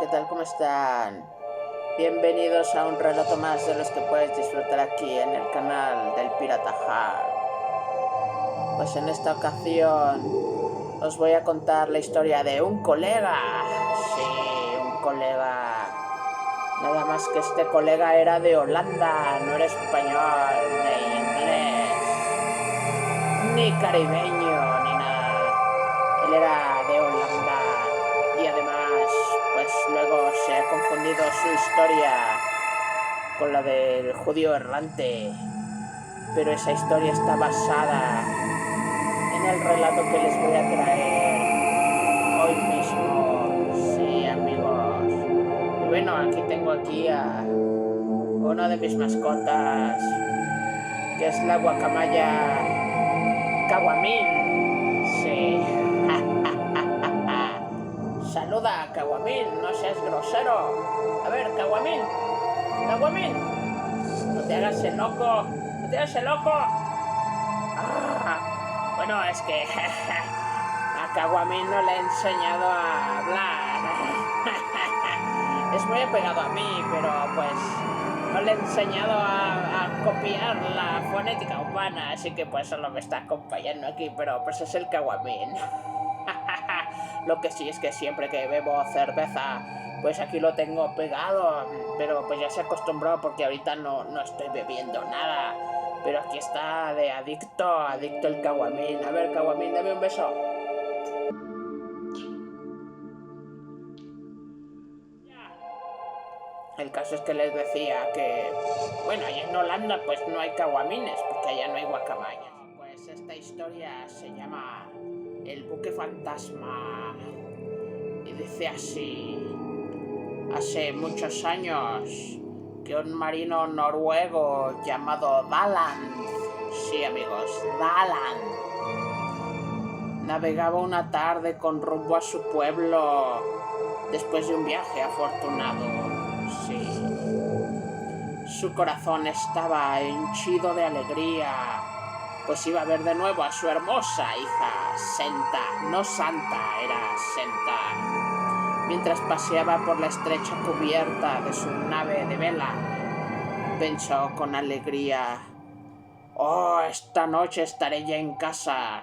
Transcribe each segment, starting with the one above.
¿qué tal? ¿Cómo están? Bienvenidos a un relato más de los que puedes disfrutar aquí en el canal del Pirata Hard. Pues en esta ocasión os voy a contar la historia de un colega. Sí, un colega. Nada más que este colega era de Holanda, no era español, ni inglés, ni caribeño, ni nada. Él era de Holanda y además, pues luego se ha confundido su historia con la del judío errante. Pero esa historia está basada en el relato que les voy a traer hoy mismo. Sí, amigos. Y bueno, aquí tengo a una de mis mascotas, que es la guacamaya Caguamín. Sí. Saluda, Caguamín, no seas grosero. A ver, Caguamín. Caguamín. No te hagas el loco. No te hagas el loco. Bueno, es que a Caguamín no le he enseñado a hablar. Es muy apegado a mí, pero pues no le he enseñado a copiar la fonética humana, así que pues solo me está acompañando aquí, pero pues es el Caguamín. Lo que sí es que siempre que bebo cerveza, pues aquí lo tengo pegado, pero pues ya se acostumbró porque ahorita no estoy bebiendo nada. Pero aquí está de adicto el Caguamín. A ver, Caguamín, dame un beso. El caso es que les decía que, bueno, allá en Holanda pues no hay caguamines, porque allá no hay guacamayas. Pues esta historia se llama El buque fantasma. Y dice así: hace muchos años que un marino noruego llamado Daland, sí amigos, Daland, navegaba una tarde con rumbo a su pueblo después de un viaje afortunado. Sí. Su corazón estaba henchido de alegría, pues iba a ver de nuevo a su hermosa hija, Senta, no Santa, era Senta. Mientras paseaba por la estrecha cubierta de su nave de vela, pensó con alegría: oh, esta noche estaré ya en casa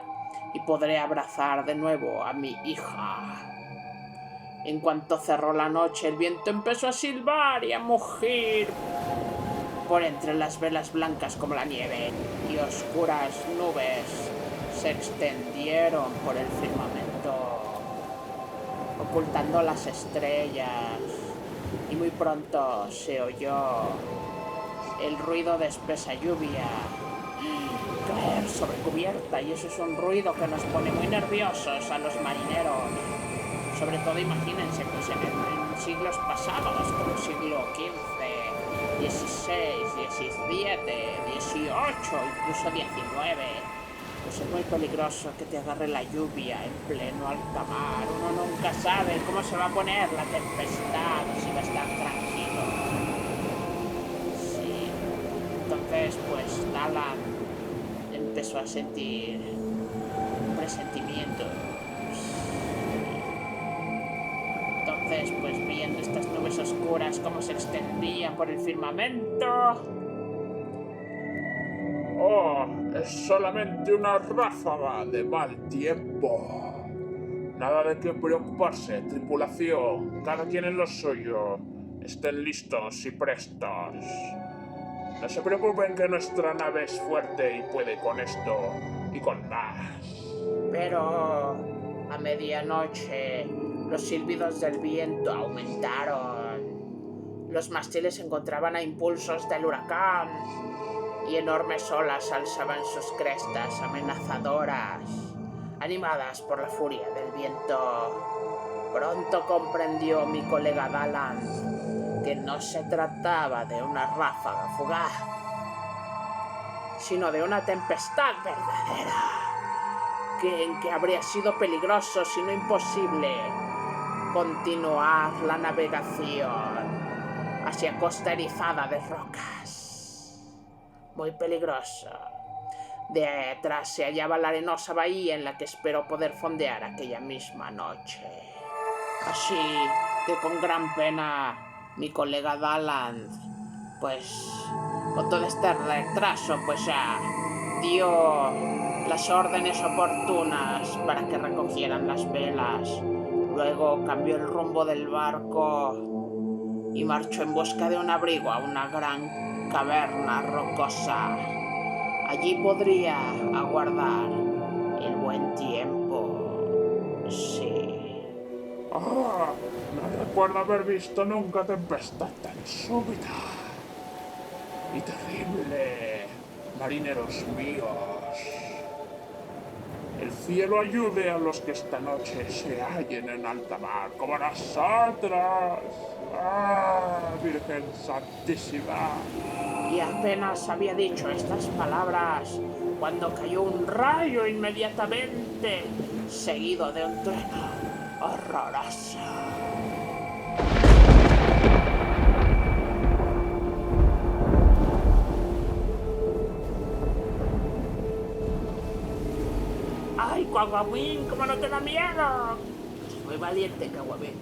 y podré abrazar de nuevo a mi hija. En cuanto cerró la noche, el viento empezó a silbar y a mugir por entre las velas blancas como la nieve, y oscuras nubes se extendieron por el firmamento, ocultando las estrellas, y muy pronto se oyó el ruido de espesa lluvia caer sobre cubierta, y eso es un ruido que nos pone muy nerviosos a los marineros. Sobre todo imagínense pues en siglos pasados, como el siglo XV, XVI, XVII, XVIII, incluso XIX. Pues es muy peligroso que te agarre la lluvia en pleno alta mar. Uno nunca sabe cómo se va a poner la tempestad o si va a estar tranquilo. Sí. Entonces pues Daland empezó a sentir un presentimiento. Entonces, pues viendo estas nubes oscuras como se extendían por el firmamento... Oh, es solamente una ráfaga de mal tiempo. Nada de qué preocuparse, tripulación. Cada quien en lo suyo. Estén listos y prestos. No se preocupen que nuestra nave es fuerte y puede con esto y con más. Pero a medianoche los silbidos del viento aumentaron. Los mástiles se encontraban a impulsos del huracán y enormes olas alzaban sus crestas amenazadoras, animadas por la furia del viento. Pronto comprendió mi colega Daland que no se trataba de una ráfaga fugaz, sino de una tempestad verdadera, en que habría sido peligroso, si no imposible, continuar la navegación hacia costa erizada de rocas. Muy peligroso. Detrás se hallaba la arenosa bahía en la que esperó poder fondear aquella misma noche. Así que con gran pena mi colega Daland, pues con todo este retraso, pues ya dio las órdenes oportunas para que recogieran las velas. Luego cambió el rumbo del barco y marchó en busca de un abrigo a una gran caverna rocosa. Allí podría aguardar el buen tiempo. Sí. No recuerdo haber visto nunca tempestad tan súbita y terrible, marineros míos. El cielo ayude a los que esta noche se hallen en alta mar, como nosotros. Virgen Santísima. Y apenas había dicho estas palabras cuando cayó un rayo inmediatamente, seguido de un trueno horroroso. ¡Ay, Caguamín! ¿Cómo no te da miedo? Muy valiente, Caguamín.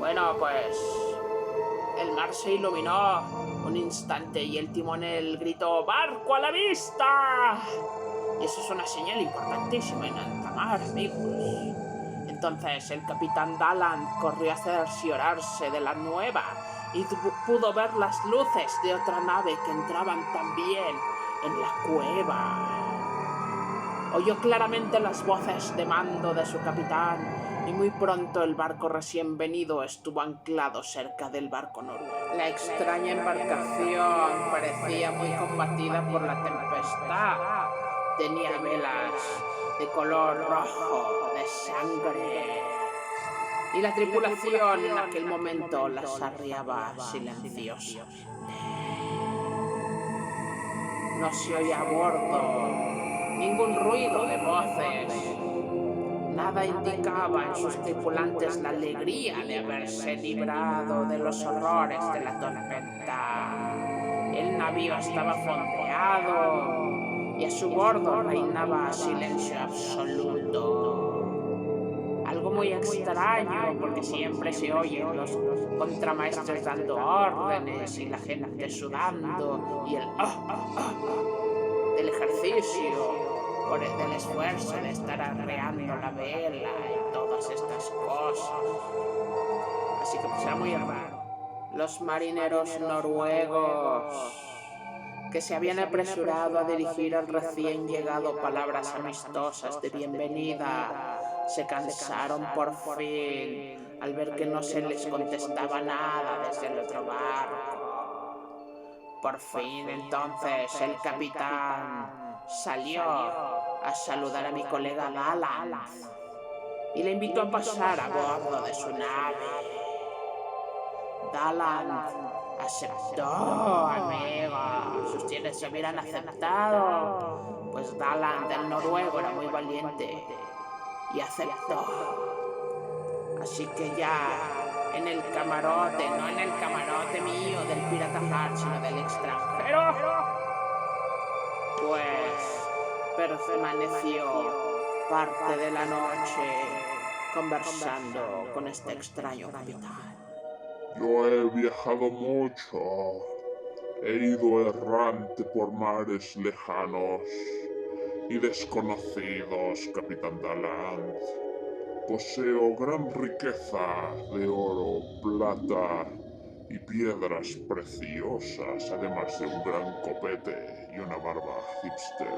Bueno, pues el mar se iluminó un instante y el timonel gritó ¡Barco a la vista! Y eso es una señal importantísima en alta mar, amigos. Entonces el capitán Daland corrió a cerciorarse de la nueva y pudo ver las luces de otra nave que entraban también en la cueva. Oyó claramente las voces de mando de su capitán y muy pronto el barco recién venido estuvo anclado cerca del barco noruego. La extraña embarcación parecía muy combatida por la tempestad. Tenía velas de color rojo, de sangre. Y la tripulación en aquel momento las arriaba silenciosa. No se oía a bordo ningún ruido de voces. Nada indicaba en sus tripulantes la alegría de haberse librado de los horrores de la tormenta. El navío estaba fondeado y a su bordo reinaba silencio absoluto. Algo muy extraño porque siempre se oyen los contramaestres dando órdenes y la gente sudando y el del ejercicio, del esfuerzo de estar arreando la vela y todas estas cosas. Así que pues era muy raro. Los marineros noruegos que se habían apresurado a dirigir al recién llegado palabras amistosas de bienvenida se cansaron por fin al ver que no se les contestaba nada desde el otro barco. Por fin entonces el capitán salió a saludar a mi colega Daland y le invitó a pasar a bordo de su nave. Daland aceptó, amigo. Si ustedes se hubieran aceptado, pues Daland el noruego era muy valiente y aceptó. Así que ya en el camarote, no en el camarote mío del Pirata Heart, sino del extranjero, pues permaneció parte de la noche conversando con este extraño capitán. Yo he viajado mucho, he ido errante por mares lejanos y desconocidos, capitán Daland. Poseo gran riqueza de oro, plata y piedras preciosas, además de un gran copete y una barba hipster.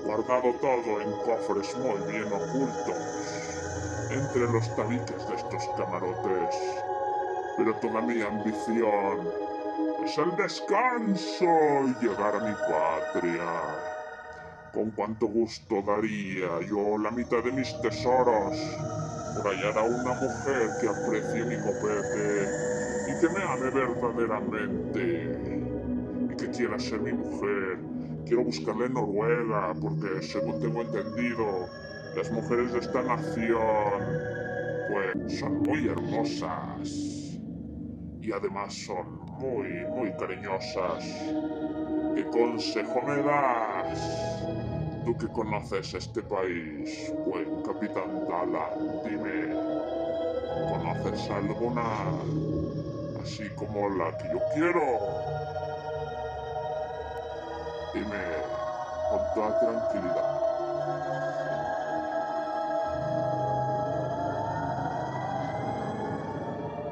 Guardado todo en cofres muy bien ocultos entre los tabiques de estos camarotes. Pero toda mi ambición es el descanso y llegar a mi patria. Con cuánto gusto daría yo la mitad de mis tesoros por hallar a una mujer que aprecie mi copete y que me ame verdaderamente y que quiera ser mi mujer. Quiero buscarla en Noruega porque, según tengo entendido, las mujeres de esta nación pues son muy hermosas y además son muy cariñosas. ¿Qué consejo me das? Tú que conoces este país, buen capitán Dallan, dime, ¿conoces alguna así como la que yo quiero? Dime con toda tranquilidad.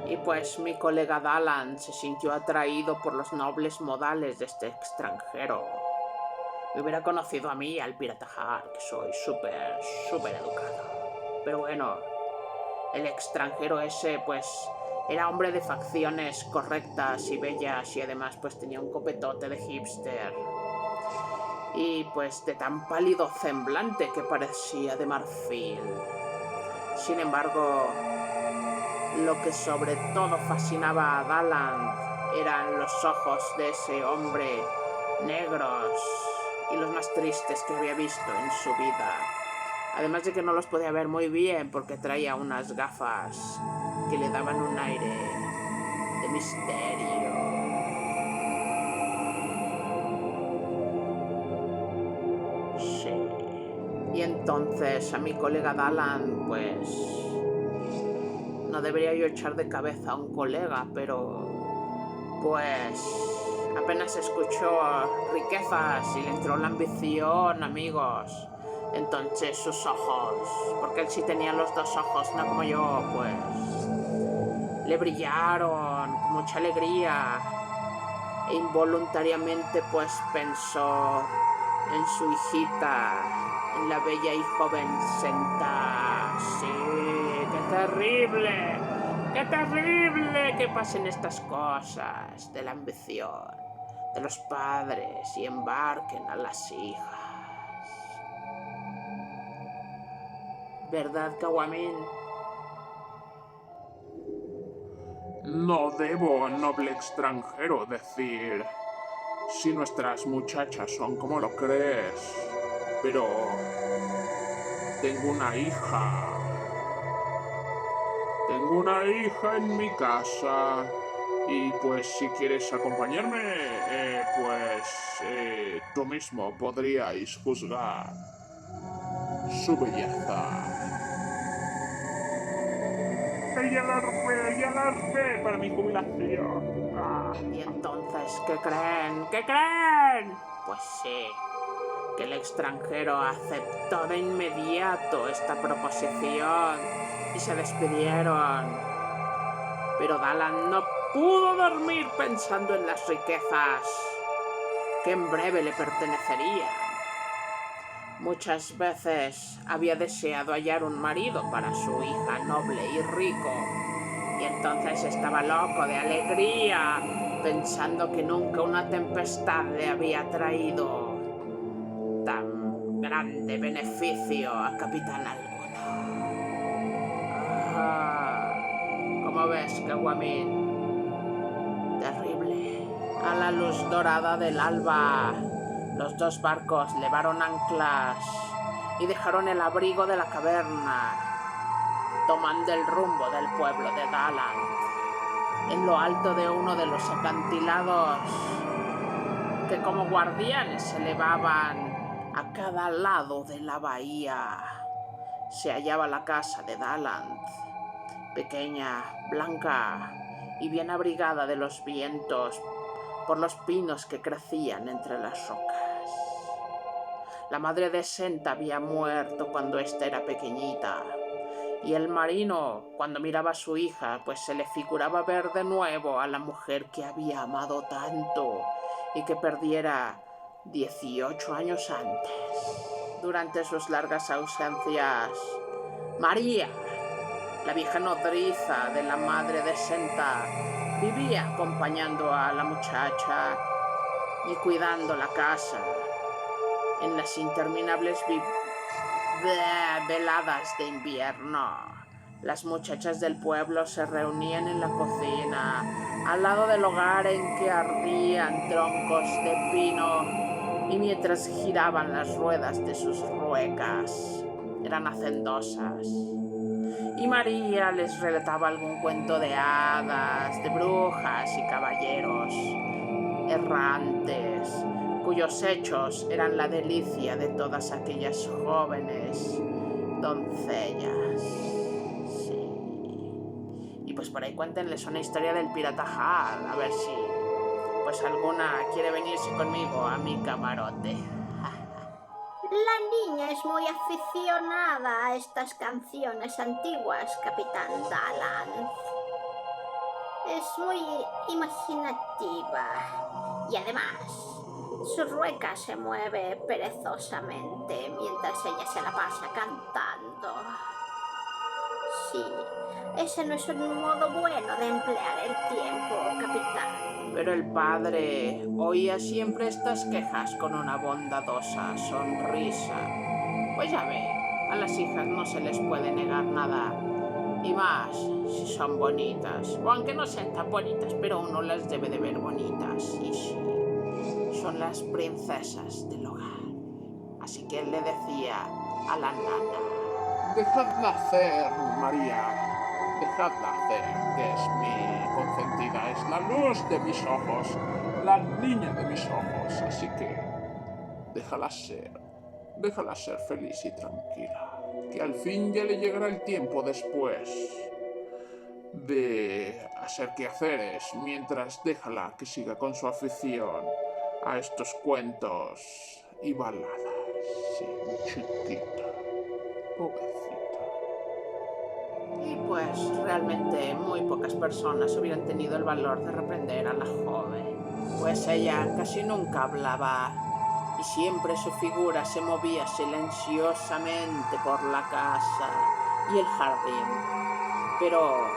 Y pues mi colega Dallan se sintió atraído por los nobles modales de este extranjero. Me hubiera conocido a mí, al pirata Har, que soy súper educado. Pero bueno, el extranjero ese pues era hombre de facciones correctas y bellas y además pues tenía un copetote de hipster. Y pues de tan pálido semblante que parecía de marfil. Sin embargo, lo que sobre todo fascinaba a Dallan eran los ojos de ese hombre negros y los más tristes que había visto en su vida. Además de que no los podía ver muy bien porque traía unas gafas que le daban un aire de misterio. Sí. Y entonces a mi colega Dallan, pues no debería yo echar de cabeza a un colega, pero pues apenas escuchó riquezas y le entró la ambición, amigos. Entonces sus ojos, porque él sí tenía los dos ojos, no como yo, pues le brillaron con mucha alegría e involuntariamente pues pensó en su hijita, en la bella y joven Senta. Sí, qué terrible. ¡Qué terrible que pasen estas cosas de la ambición de los padres y embarquen a las hijas! ¿Verdad, Caguamín? No debo, noble extranjero, decir si nuestras muchachas son como lo crees, pero tengo una hija. Tengo una hija en mi casa y pues si quieres acompañarme, tú mismo podríais juzgar su belleza. Ella la armé para mi jubilación. Y entonces, ¿qué creen? ¿Qué creen? Pues sí, que el extranjero aceptó de inmediato esta proposición y se despidieron. Pero Dallan no pudo dormir pensando en las riquezas que en breve le pertenecerían. Muchas veces había deseado hallar un marido para su hija noble y rico, y entonces estaba loco de alegría, pensando que nunca una tempestad le había traído tan grande beneficio a capitán alguno. ¿Cómo ves, Caguamín? Terrible. A la luz dorada del alba, los dos barcos levaron anclas y dejaron el abrigo de la caverna, tomando el rumbo del pueblo de Dallan. En lo alto de uno de los acantilados que como guardianes se elevaban a cada lado de la bahía, se hallaba la casa de Dallan, pequeña, blanca y bien abrigada de los vientos por los pinos que crecían entre las rocas. La madre de Senta había muerto cuando ésta era pequeñita, y el marino, cuando miraba a su hija, pues se le figuraba ver de nuevo a la mujer que había amado tanto y que perdiera 18 años antes. Durante sus largas ausencias, María, la vieja nodriza de la madre de Senta, vivía acompañando a la muchacha y cuidando la casa en las interminables veladas de invierno. Las muchachas del pueblo se reunían en la cocina, al lado del hogar en que ardían troncos de pino, y mientras giraban las ruedas de sus ruecas, eran hacendosas. Y María les relataba algún cuento de hadas, de brujas y caballeros errantes, cuyos hechos eran la delicia de todas aquellas jóvenes doncellas. Sí. Y pues por ahí cuéntenles una historia del pirata Hal, a ver si pues alguna quiere venirse conmigo a mi camarote. La niña es muy aficionada a estas canciones antiguas, Capitán Dalan. Es muy imaginativa y además su rueca se mueve perezosamente mientras ella se la pasa cantando. Sí, ese no es un modo bueno de emplear el tiempo, capitán. Pero el padre oía siempre estas quejas con una bondadosa sonrisa. Pues ya ve, a las hijas no se les puede negar nada. Y más si son bonitas. O aunque no sean tan bonitas, pero uno las debe de ver bonitas. Y sí, son las princesas del hogar. Así que él le decía a la nana: Dejadla hacer, María. Dejadla hacer, que es mi consentida. Es la luz de mis ojos, la niña de mis ojos. Así que déjala ser. Déjala ser feliz y tranquila. Que al fin ya le llegará el tiempo después de hacer quehaceres, mientras déjala que siga con su afición a estos cuentos y baladas. Sí, mi chiquita, pobrecita. Y pues realmente muy pocas personas hubieran tenido el valor de reprender a la joven, pues ella casi nunca hablaba y siempre su figura se movía silenciosamente por la casa y el jardín. Pero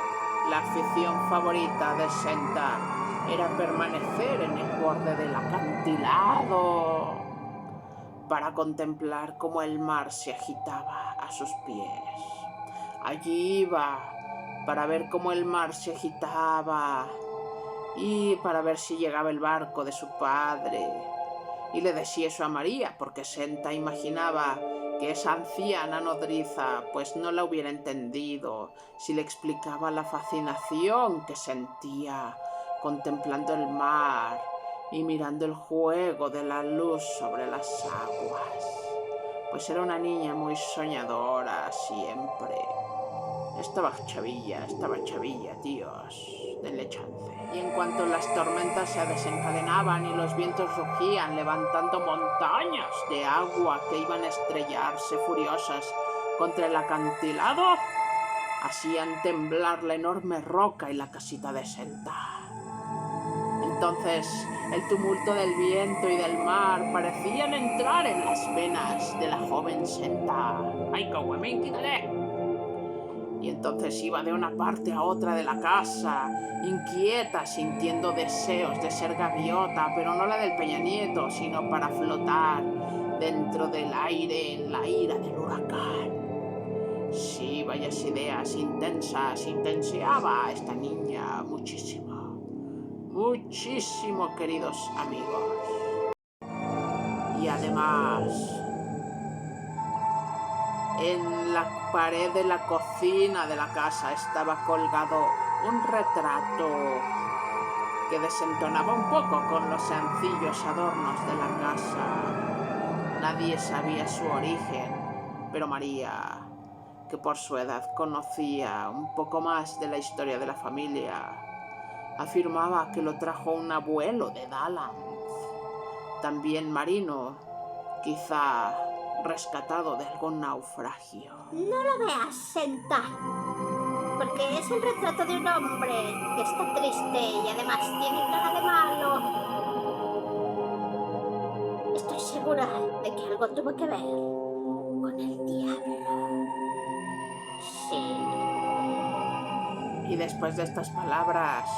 la afición favorita de Senta era permanecer en el borde del acantilado para contemplar cómo el mar se agitaba a sus pies. Allí iba para ver cómo el mar se agitaba y para ver si llegaba el barco de su padre. Y le decía eso a María, porque Senta imaginaba que esa anciana nodriza pues no la hubiera entendido si le explicaba la fascinación que sentía contemplando el mar y mirando el juego de la luz sobre las aguas. Pues era una niña muy soñadora siempre. Estaba chavilla, tíos. Denle chance. Y en cuanto las tormentas se desencadenaban y los vientos rugían levantando montañas de agua que iban a estrellarse furiosas contra el acantilado, hacían temblar la enorme roca y la casita de Senta. Entonces el tumulto del viento y del mar parecían entrar en las venas de la joven Senta. ¡Ay, caguamín, quítale! Y entonces iba de una parte a otra de la casa, inquieta, sintiendo deseos de ser gaviota, pero no la del Peña Nieto, sino para flotar dentro del aire en la ira del huracán. Sí, varias ideas intensas intenseaba esta niña muchísimo, muchísimo, queridos amigos. Y además, en la pared de la cocina de la casa estaba colgado un retrato que desentonaba un poco con los sencillos adornos de la casa. Nadie sabía su origen, pero María, que por su edad conocía un poco más de la historia de la familia, afirmaba que lo trajo un abuelo de Dalan, también marino, quizá rescatado de algún naufragio. No lo veas, Senta, porque es el retrato de un hombre que está triste y además tiene cara de malo. Estoy segura de que algo tuvo que ver con el diablo. Sí. Y después de estas palabras,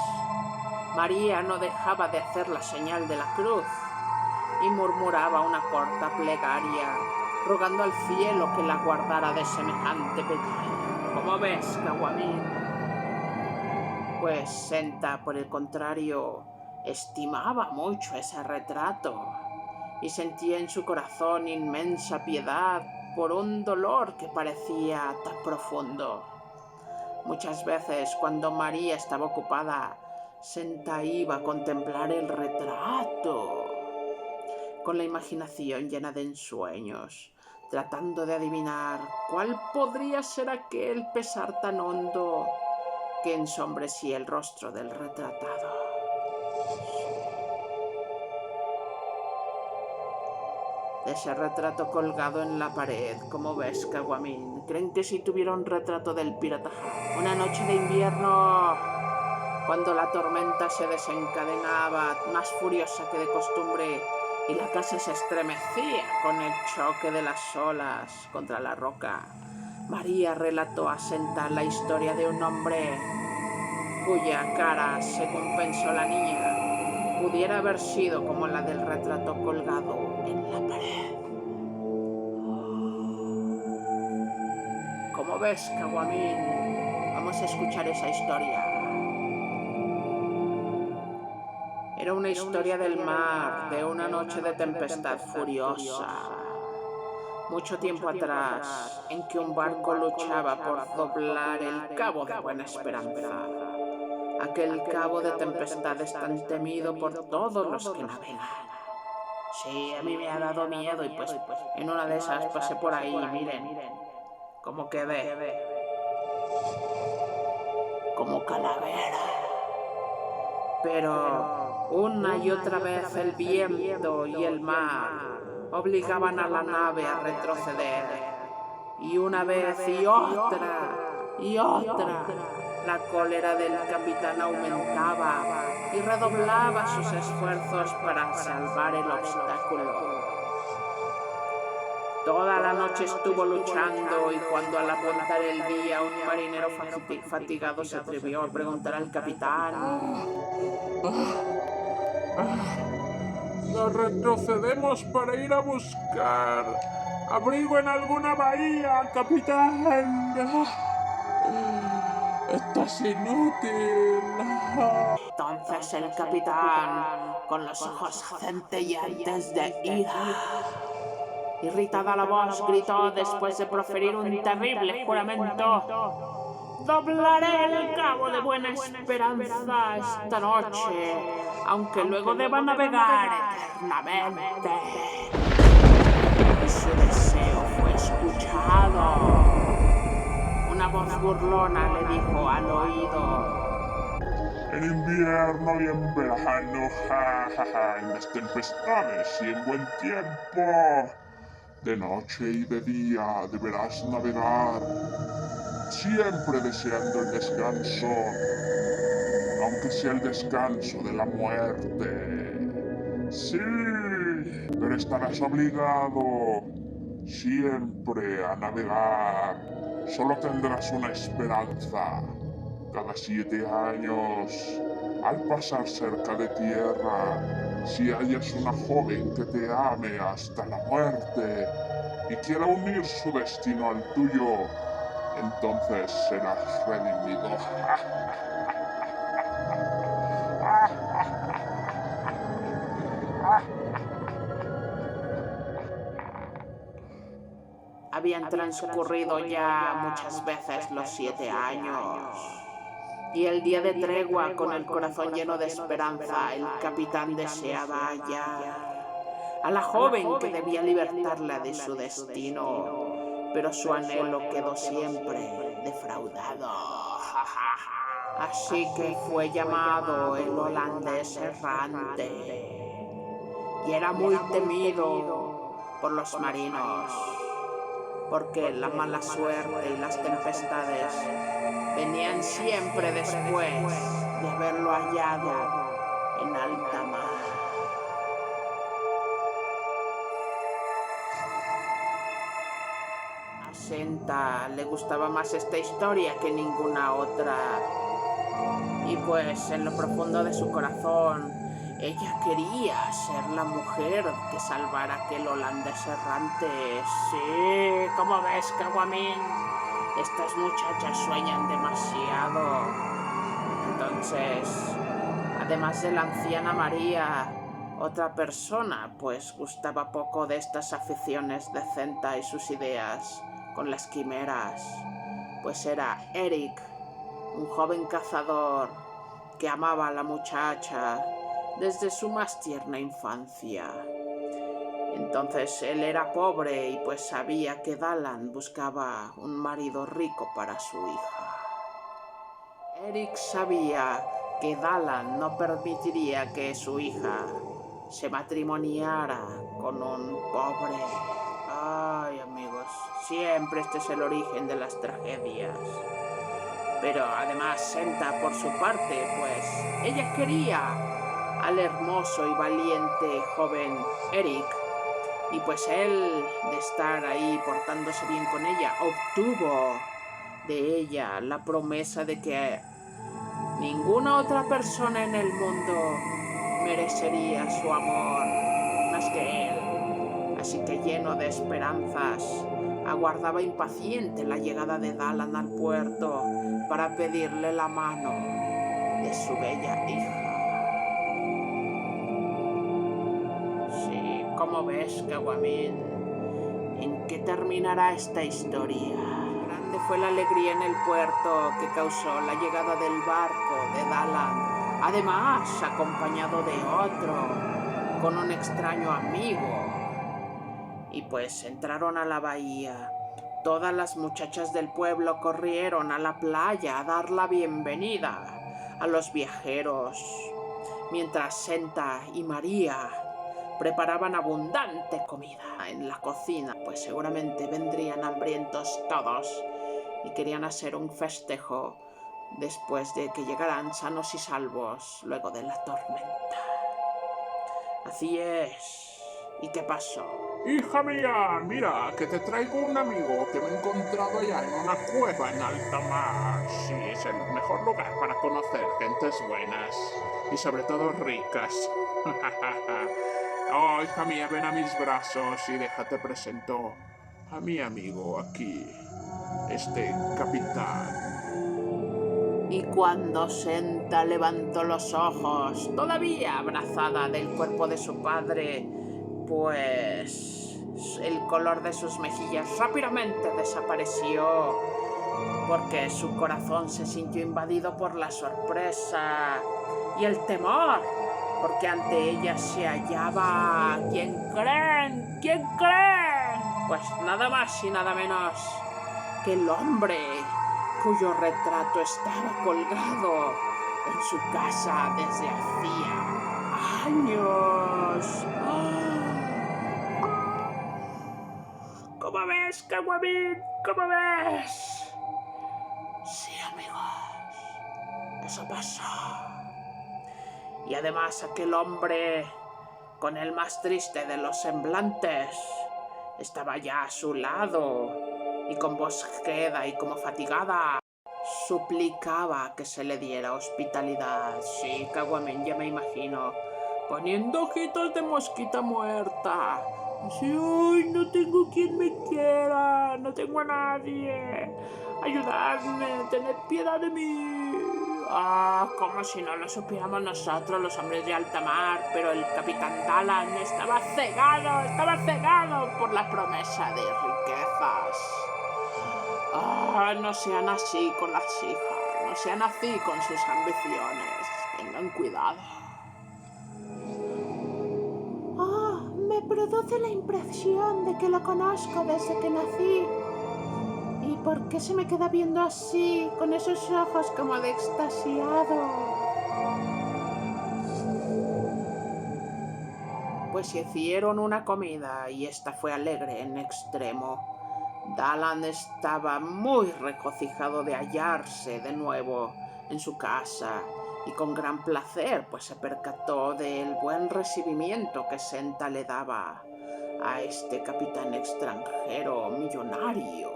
María no dejaba de hacer la señal de la cruz y murmuraba una corta plegaria, rogando al cielo que la guardara de semejante pecado. ¿Cómo ves, caguamín? Pues Senta, por el contrario, estimaba mucho ese retrato y sentía en su corazón inmensa piedad por un dolor que parecía tan profundo. Muchas veces, cuando María estaba ocupada, Senta iba a contemplar el retrato. con la imaginación llena de ensueños, tratando de adivinar cuál podría ser aquel pesar tan hondo que ensombrecía el rostro del retratado. De ese retrato colgado en la pared, como ves, Caguamín, ¿creen que si tuviera un retrato del pirata Jack? Una noche de invierno, cuando la tormenta se desencadenaba más furiosa que de costumbre y la casa se estremecía con el choque de las olas contra la roca, María relató a Senta la historia de un hombre cuya cara, según pensó la niña, pudiera haber sido como la del retrato colgado en la pared. ¿Cómo ves, Caguamín? Vamos a escuchar esa historia. Era una historia del mar, de una noche de tempestad furiosa. Mucho tiempo atrás, en que un barco luchaba por doblar el Cabo de Buena Esperanza. Aquel cabo de tempestades tan temido por todos los que navegan. Sí, a mí me ha dado miedo y pues en una de esas pasé por ahí, miren, cómo quedé. Como calavera. Pero una y otra vez el viento y el mar obligaban a la nave a retroceder. Y una vez y otra, la cólera del capitán aumentaba y redoblaba sus esfuerzos para salvar el obstáculo. Toda la noche estuvo luchando y cuando al apuntar el día un marinero fatigado se atrevió a preguntar al capitán: Nos retrocedemos para ir a buscar abrigo en alguna bahía, capitán. Esto es inútil. Entonces el capitán, con los ojos centelleantes de ira, irritada la voz, gritó después de proferir un terrible juramento: doblaré el Cabo de Buena Esperanza esta noche, aunque luego deba navegar eternamente. Y su deseo fue escuchado. Una voz burlona le dijo al oído: en invierno y en verano, en las tempestades y en buen tiempo, de noche y de día deberás navegar, siempre deseando el descanso, aunque sea el descanso de la muerte. Sí, pero estarás obligado siempre a navegar. Solo tendrás una esperanza. Cada 7 años, al pasar cerca de tierra, si hallas una joven que te ame hasta la muerte y quiera unir su destino al tuyo, entonces serás redimido. Habían transcurrido ya muchas veces los 7 años. Y el día de tregua, con el corazón lleno de esperanza, el capitán deseaba hallar a la joven que debía libertarla de su destino, pero su anhelo quedó siempre defraudado. Así que fue llamado el holandés errante, y era muy temido por los marinos, porque la mala suerte y las tempestades venían siempre después de haberlo hallado en alta mar. A Senta le gustaba más esta historia que ninguna otra, y pues en lo profundo de su corazón ella quería ser la mujer que salvara a aquel holandés errante. Sí, como ves, Caguamín, estas muchachas sueñan demasiado. Entonces, además de la anciana María, otra persona, pues gustaba poco de estas aficiones de Senta y sus ideas con las quimeras, pues era Eric, un joven cazador que amaba a la muchacha desde su más tierna infancia. Entonces él era pobre y pues sabía que Dalan buscaba un marido rico para su hija. Eric sabía que Dalan no permitiría que su hija se matrimoniara con un pobre. Ay, amigos, siempre este es el origen de las tragedias. Pero además Senta, por su parte, pues ella quería al hermoso y valiente joven Eric. Y pues él, de estar ahí portándose bien con ella, obtuvo de ella la promesa de que ninguna otra persona en el mundo merecería su amor más que él. Así que lleno de esperanzas, aguardaba impaciente la llegada de Dalan al puerto para pedirle la mano de su bella hija. Sí, ¿cómo ves, Caguamín? ¿En qué terminará esta historia? Grande fue la alegría en el puerto que causó la llegada del barco de Dalan, además acompañado de otro, con un extraño amigo. Y pues entraron a la bahía. Todas las muchachas del pueblo corrieron a la playa a dar la bienvenida a los viajeros, mientras Senta y María preparaban abundante comida en la cocina, pues seguramente vendrían hambrientos todos y querían hacer un festejo después de que llegaran sanos y salvos luego de la tormenta. Así es. ¿Y qué pasó? Hija mía, mira, que te traigo un amigo que me he encontrado allá en una cueva en alta mar. Sí, es el mejor lugar para conocer gentes buenas y sobre todo ricas. Oh, hija mía, ven a mis brazos y déjate presento a mi amigo aquí, este capitán. Y cuando Senta levantó los ojos, todavía abrazada del cuerpo de su padre, pues el color de sus mejillas rápidamente desapareció, porque su corazón se sintió invadido por la sorpresa y el temor, porque ante ella se hallaba... ¿Quién creen? ¿Quién creen? Pues nada más y nada menos que el hombre cuyo retrato estaba colgado en su casa desde hacía años. ¿Cómo ves, Caguamín? ¿Cómo ves? Sí, amigos, eso pasó. Y además aquel hombre, con el más triste de los semblantes, estaba ya a su lado y con voz queda y como fatigada suplicaba que se le diera hospitalidad. Sí, Caguamín, ya me imagino, poniendo ojitos de mosquita muerta. Sí, ay, no tengo quien me quiera, no tengo a nadie. Ayudadme, tened piedad de mí. Ah, como si no lo supiéramos nosotros, los hombres de alta mar, pero el capitán Dalan estaba cegado por la promesa de riquezas. Ah, no sean así con las hijas, no sean así con sus ambiciones, tengan cuidado. Me produce la impresión de que lo conozco desde que nací. ¿Y por qué se me queda viendo así, con esos ojos como de extasiado? Pues hicieron una comida y esta fue alegre en extremo. Dalan estaba muy regocijado de hallarse de nuevo en su casa y con gran placer pues se percató del buen recibimiento que Senta le daba a este capitán extranjero millonario.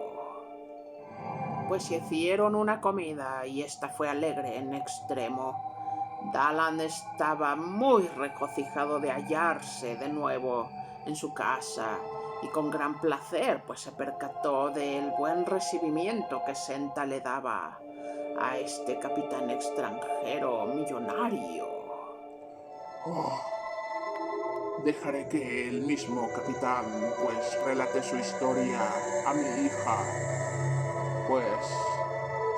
Pues hicieron una comida y esta fue alegre en extremo. Dalan estaba muy regocijado de hallarse de nuevo en su casa y con gran placer pues se percató del buen recibimiento que Senta le daba a este capitán extranjero millonario. Oh, dejaré que el mismo capitán pues relate su historia a mi hija, pues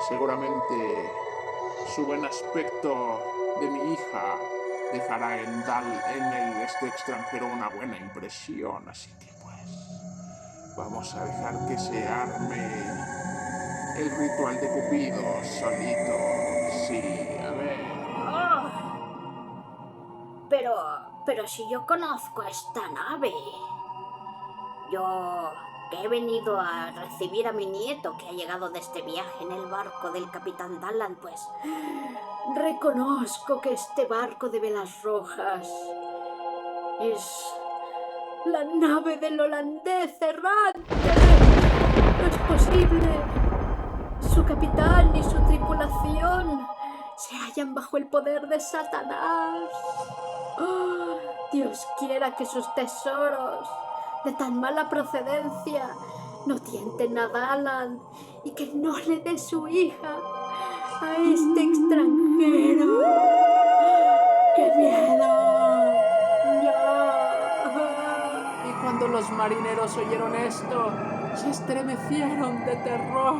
seguramente su buen aspecto de mi hija dejará en este extranjero una buena impresión, así que pues vamos a dejar que se arme el ritual de Cupido solito. Sí, a ver. Pero si yo conozco esta nave. Yo que he venido a recibir a mi nieto que ha llegado de este viaje en el barco del capitán Dallan, pues reconozco que este barco de velas rojas es la nave del holandés errante. No es posible. Su capitán y su tripulación se hallan bajo el poder de Satanás. Oh, Dios quiera que sus tesoros de tan mala procedencia no tienten a Dallan y que no le dé su hija a este extranjero. ¡Qué miedo! Y cuando los marineros oyeron esto, se estremecieron de terror.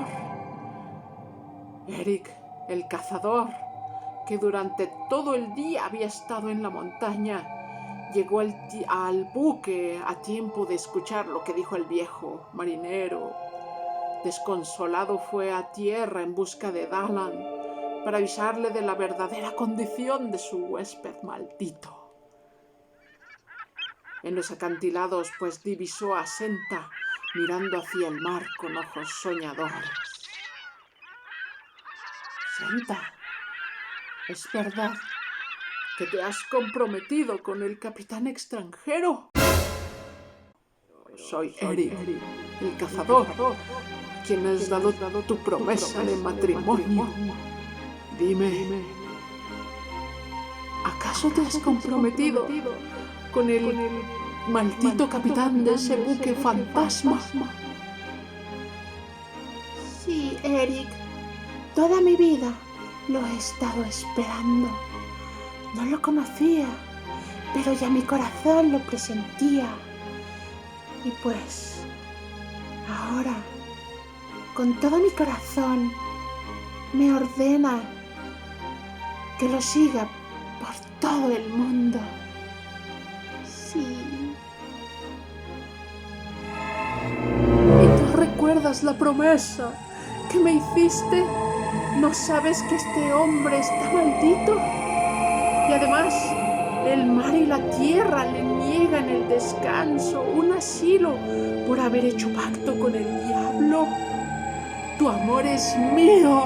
Eric, el cazador, que durante todo el día había estado en la montaña, llegó al buque a tiempo de escuchar lo que dijo el viejo marinero. Desconsolado fue a tierra en busca de Dallan para avisarle de la verdadera condición de su huésped maldito. En los acantilados, pues, divisó a Senta mirando hacia el mar con ojos soñadores. Senta, ¿es verdad que te has comprometido con el capitán extranjero? Soy Eric, el cazador, quien has dado tu promesa de matrimonio. Dime, ¿acaso te has comprometido con el maldito capitán de ese buque fantasma? Sí, Eric, toda mi vida lo he estado esperando. No lo conocía, pero ya mi corazón lo presentía. Y pues, ahora, con todo mi corazón, me ordena que lo siga por todo el mundo. Sí. ¿Y tú recuerdas la promesa que me hiciste? ¿No sabes que este hombre está maldito? Y además, el mar y la tierra le niegan el descanso, un asilo, por haber hecho pacto con el diablo. Tu amor es mío.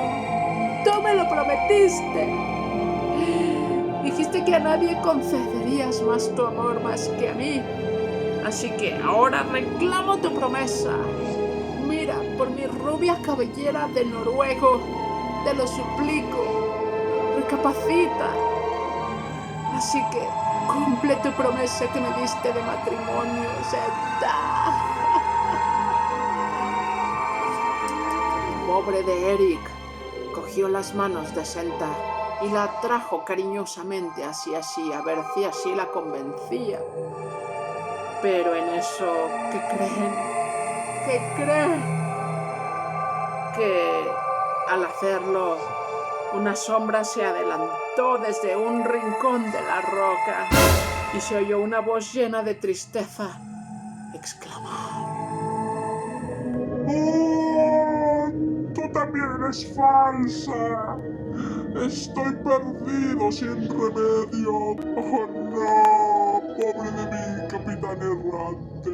Tú me lo prometiste. Dijiste que a nadie concederías más tu amor más que a mí. Así que ahora reclamo tu promesa. Mira, por mi rubia cabellera de noruego, te lo suplico. Recapacita. Así que cumple tu promesa que me diste de matrimonio, Senta. El pobre de Eric cogió las manos de Senta y la atrajo cariñosamente hacia sí, a ver si así la convencía. Pero en eso, ¿qué creen? Que al hacerlo, una sombra se adelantó desde un rincón de la roca y se oyó una voz llena de tristeza exclamar: ¡Oh! ¡Tú también eres falsa! Estoy perdido sin remedio. ¡Oh no! ¡Pobre de mí, capitán errante!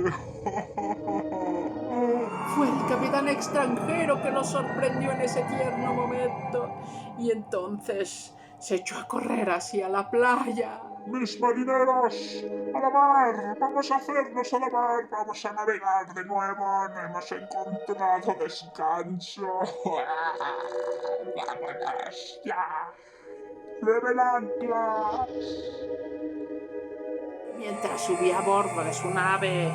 Fue el capitán extranjero que nos sorprendió en ese tierno momento, y entonces se echó a correr hacia la playa. ¡Mis marineros! ¡A la mar! ¡Vamos a hacernos a la mar! ¡Vamos a navegar de nuevo! ¡No hemos encontrado descanso! ¡Vámonos ya! ¡Leve anclas! Mientras subía a bordo de su nave,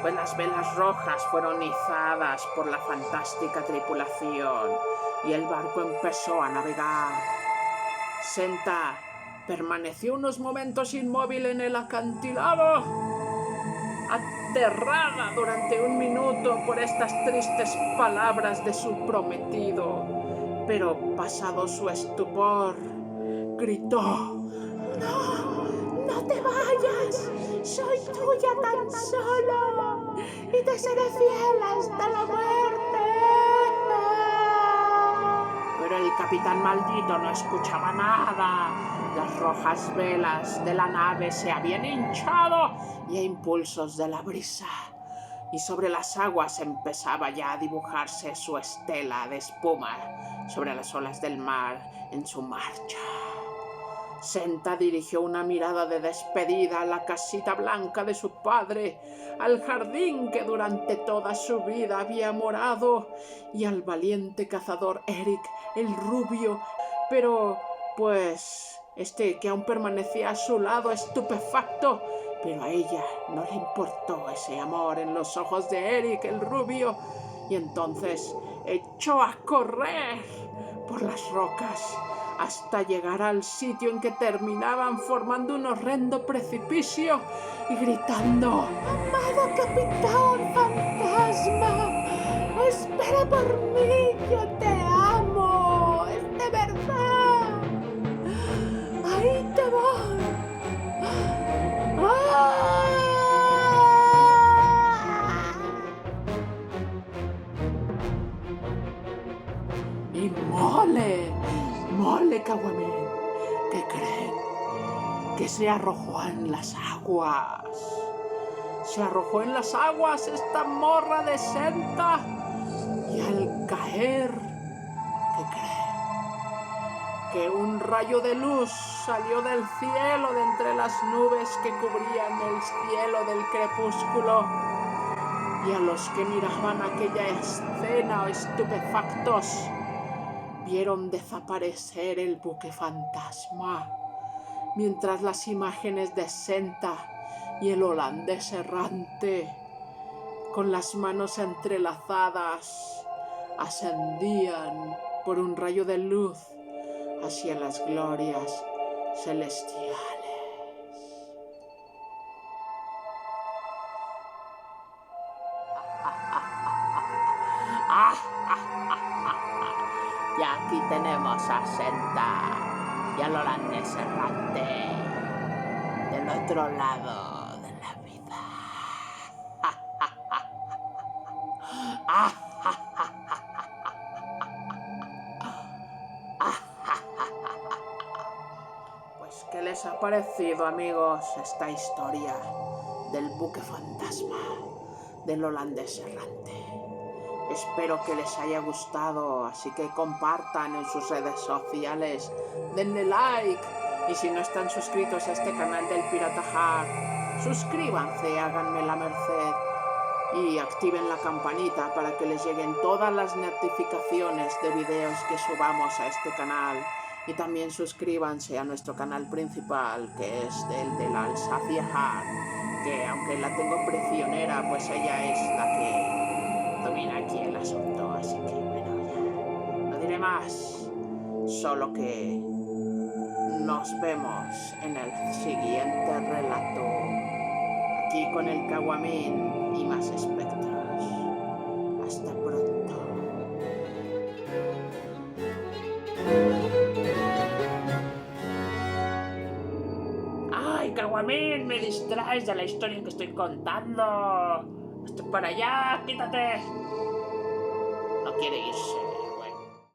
pues las velas rojas fueron izadas por la fantástica tripulación y el barco empezó a navegar. Senta permaneció unos momentos inmóvil en el acantilado, aterrada durante un minuto por estas tristes palabras de su prometido, pero pasado su estupor, gritó: ¡No te vayas! ¡Soy tuya tan solo! ¡Y te seré fiel hasta la muerte! Pero el capitán maldito no escuchaba nada. Las rojas velas de la nave se habían hinchado y a impulsos de la brisa. Y sobre las aguas empezaba ya a dibujarse su estela de espuma sobre las olas del mar en su marcha. Senta dirigió una mirada de despedida a la casita blanca de su padre, al jardín que durante toda su vida había morado, y al valiente cazador Eric, el rubio, pero pues que aún permanecía a su lado estupefacto. Pero a ella no le importó ese amor en los ojos de Eric, el rubio, y entonces echó a correr por las rocas hasta llegar al sitio en que terminaban formando un horrendo precipicio y gritando: ¡Amado Capitán Fantasma! ¡Espera por mí! ¡Yo te amo! ¡Es de verdad! ¡Ahí te voy! ¡Ah! Y mole Caguamín, ¿qué creen? Que se arrojó en las aguas. Se arrojó en las aguas esta morra de Senta, y al caer, ¿qué creen? Que un rayo de luz salió del cielo de entre las nubes que cubrían el cielo del crepúsculo, y a los que miraban aquella escena estupefactos vieron desaparecer el buque fantasma, mientras las imágenes de Senta y el holandés errante, con las manos entrelazadas, ascendían por un rayo de luz hacia las glorias celestiales. Y aquí tenemos a Senta y al holandés errante del otro lado de la vida. Pues, ¿qué les ha parecido, amigos, esta historia del buque fantasma del holandés errante? Espero que les haya gustado, así que compartan en sus redes sociales, denle like, y si no están suscritos a este canal del Pirata Heart, suscríbanse, háganme la merced y activen la campanita para que les lleguen todas las notificaciones de videos que subamos a este canal. Y también suscríbanse a nuestro canal principal, que es el de la Alsacia Heart, que aunque la tengo prisionera, pues ella es la que domina aquí el asunto, así que bueno, ya no diré más, solo que nos vemos en el siguiente relato, aquí con el Caguamín y más espectros. Hasta pronto. ¡Ay, Caguamín! Me distraes de la historia que estoy contando. ¡Estoy para allá! ¡Quítate! No quiere irse.